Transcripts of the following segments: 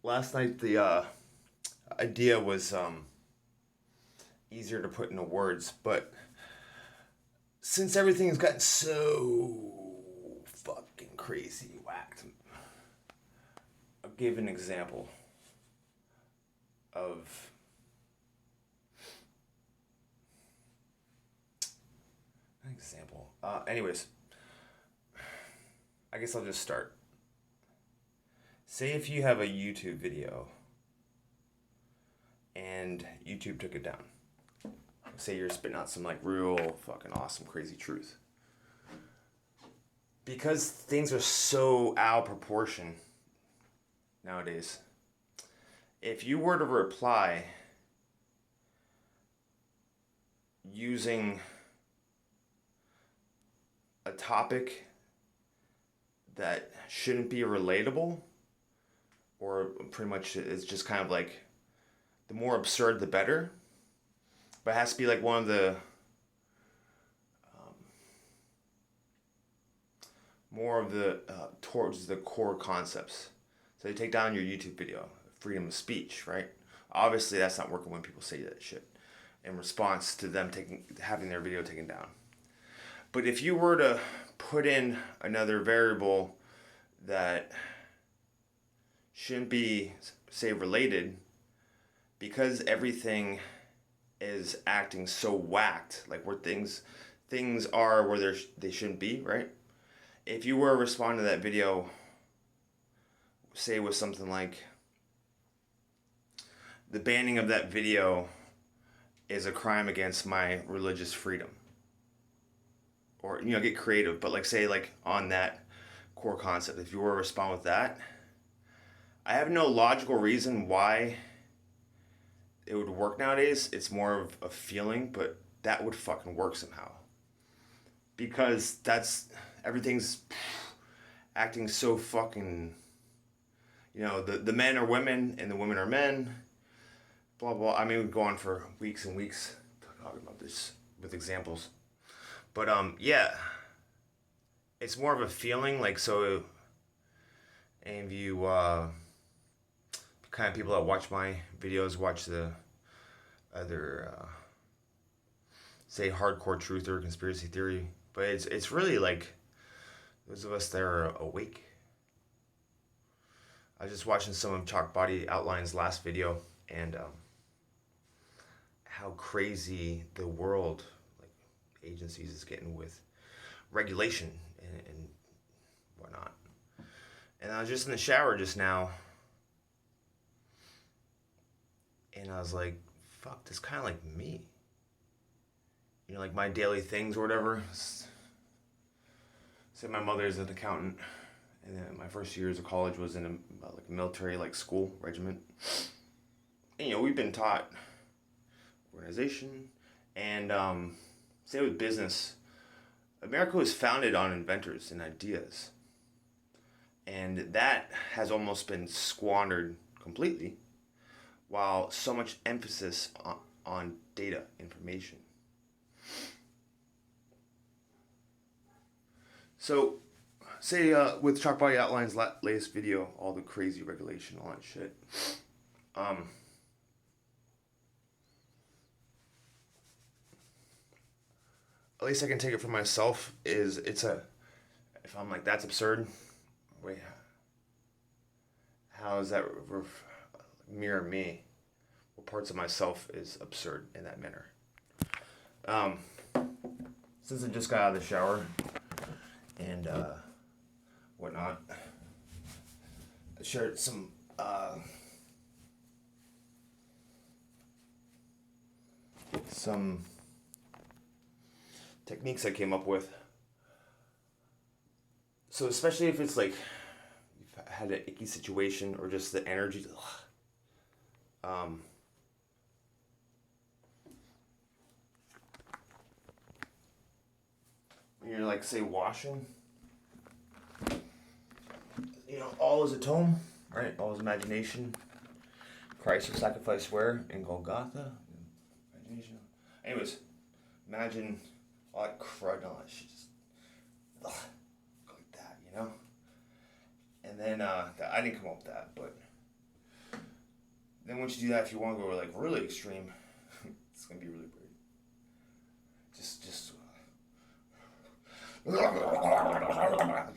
last night the idea was easier to put into words, but since everything's gotten so fucking crazy whacked, I'll give an example of an example. Anyways, I guess I'll just start. Say if you have a YouTube video and YouTube took it down. Say you're spitting out some like real fucking awesome crazy truth. Because things are so out of proportion nowadays, if you were to reply using a topic that shouldn't be relatable, or pretty much it's just kind of like the more absurd the better, but it has to be like one of the more of the towards the core concepts. So you take down your YouTube video, freedom of speech, right? Obviously that's not working when people say that shit in response to them having their video taken down. But if you were to put in another variable that shouldn't be, say, related, because everything is acting so whacked, like where things are where they shouldn't be, right? If you were to respond to that video, say with something like, the banning of that video is a crime against my religious freedom. Or, get creative, but like say like on that core concept, if you were to respond with that, I have no logical reason why it would work nowadays. It's more of a feeling, but that would fucking work somehow. Because everything's acting so fucking, the men are women and the women are men, blah, blah. I mean, we'd go on for weeks and weeks talking about this with examples. But, yeah, it's more of a feeling, like, so, any of you, kind of people that watch my videos, watch the other, say, hardcore truth or conspiracy theory, but it's really, like, those of us that are awake. I was just watching some of Chalk Body Outline's last video, and, how crazy the world, agencies is getting with regulation and whatnot. And I was just in the shower just now, and I was like, fuck, this kind of like me. Like my daily things or whatever. Say my mother's an accountant, and then my first years of college was in a military school regiment. And we've been taught organization and say with business, America was founded on inventors and ideas. And that has almost been squandered completely, while so much emphasis on data, information. So, say with Chalk Body Outline's latest video, all the crazy regulation, all that shit. At least I can take it for myself, if I'm like, that's absurd, wait, how does that mirror me? What parts of myself is absurd in that manner? Since I just got out of the shower and whatnot, I shared some techniques I came up with. So especially if it's like you've had an icky situation or just the energy, when you're like, say, washing, all is atone, right? All is imagination. Christ was sacrificed where? In Golgotha. Imagination. Anyways, imagine all that crud and all that shit just like that, And then I didn't come up with that, but Then once you do that, if you want to go like really extreme, it's gonna be really weird. Just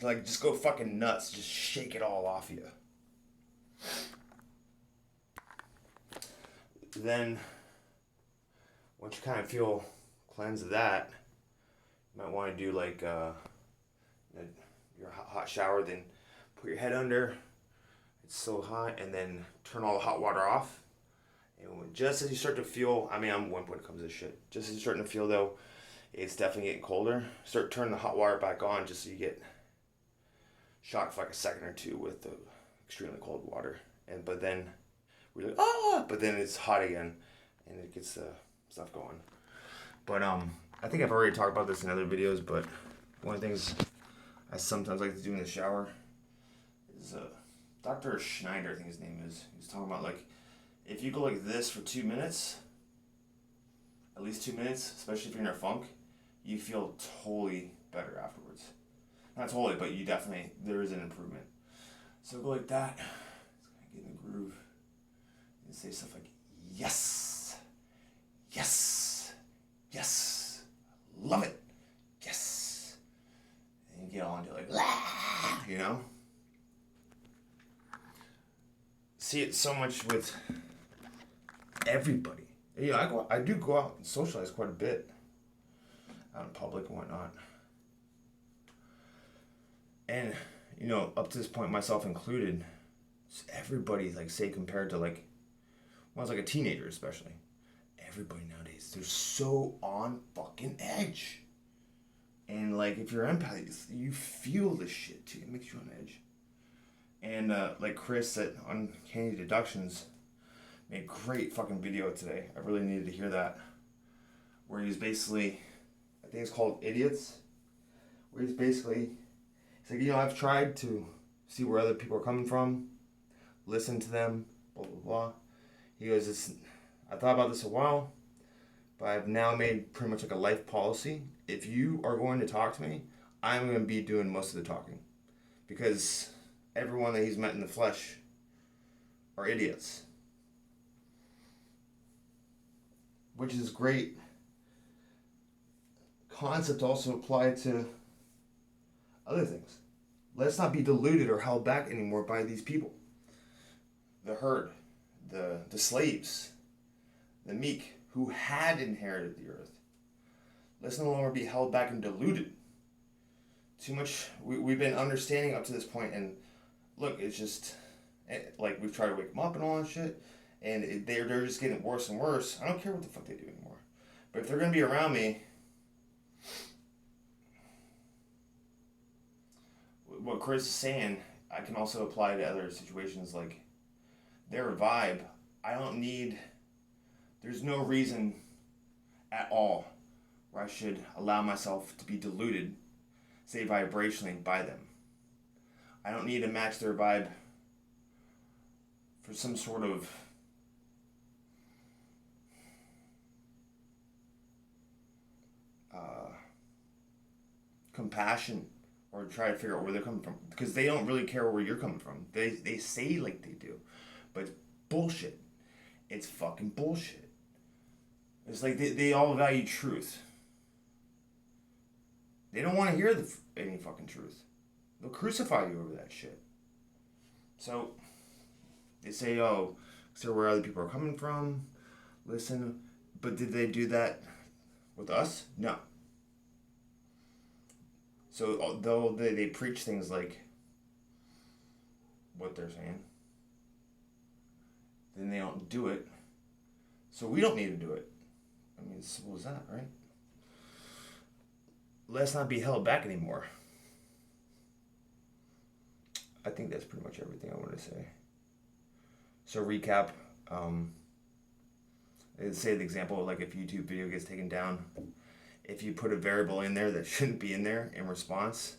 like just go fucking nuts. Just shake it all off you. Then once you kind of feel cleansed of that, you might want to do like your hot shower. Then put your head under. It's so hot, and then turn all the hot water off. And just as you start to feel, I mean, I'm wimp when it comes to this shit. Just as you're starting to feel though, it's definitely getting colder. Start turning the hot water back on, just so you get shocked for like a second or two with the extremely cold water. But then we're like, but then it's hot again, and it gets the stuff going. But I think I've already talked about this in other videos. But one of the things I sometimes like to do in the shower is Dr. Schneider, I think his name is. He's talking about like, if you go like this for 2 minutes, at least 2 minutes, especially if you're in a funk, you feel totally better afterwards. Not totally, but you definitely, there is an improvement. So go like that. It's gonna get in the groove. And say stuff like, yes, yes, yes, love it, yes. And you get on to like, you know? See it so much with everybody. I do go out and socialize quite a bit out in public and whatnot. And, up to this point, myself included, everybody, like, say, compared to, like, when I was, like, a teenager especially, everybody nowadays, they're so on fucking edge. And, like, if you're an empath, you feel this shit, too. It makes you on edge. And, like Chris at Uncanny Deductions made a great fucking video today. I really needed to hear that. Where he's basically, I think it's called Idiots. Where he's basically, he's like, I've tried to see where other people are coming from, listen to them, blah, blah, blah. He goes, I thought about this a while, but I've now made pretty much like a life policy. If you are going to talk to me, I'm going to be doing most of the talking. Because everyone that he's met in the flesh are idiots. Which is great concept to also apply to other things. Let's not be deluded or held back anymore by these people. The herd, the slaves, the meek who had inherited the earth. Let's no longer be held back and deluded. Too much, we've been understanding up to this point, and look, it's just, like, we've tried to wake them up and all that shit, and they're just getting worse and worse. I don't care what the fuck they do anymore. But if they're going to be around me, what Chris is saying, I can also apply to other situations, like their vibe. There's no reason at all where I should allow myself to be deluded, say vibrationally, by them. I don't need to match their vibe for some sort of compassion or try to figure out where they're coming from, because they don't really care where you're coming from. They say like they do, but it's bullshit. It's fucking bullshit. It's like they all value truth. They don't want to hear any fucking truth. They'll crucify you over that shit. So they say, oh, so where other people are coming from, listen. But did they do that with us? No. So although they preach things like what they're saying, then they don't do it. So we don't need to do it. I mean, as simple as that, right? Let's not be held back anymore. I think that's pretty much everything I want to say. So recap, say the example, like if a YouTube video gets taken down, if you put a variable in there that shouldn't be in there in response,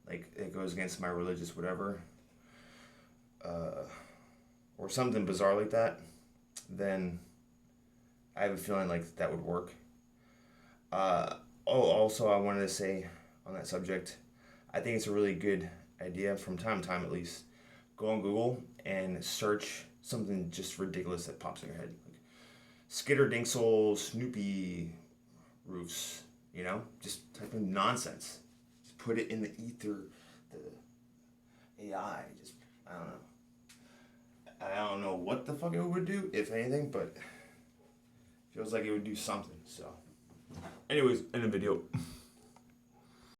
like it goes against my religious whatever, or something bizarre like that, then I have a feeling like that would work. Also I wanted to say on that subject, I think it's a really good idea from time to time at least, go on Google and search something just ridiculous that pops in your head. Like Skitter Dinksole, Snoopy roofs, you know? Just type in nonsense. Just put it in the ether, the AI. Just, I don't know. I don't know what the fuck it would do, if anything, but feels like it would do something, so. Anyways, end the video.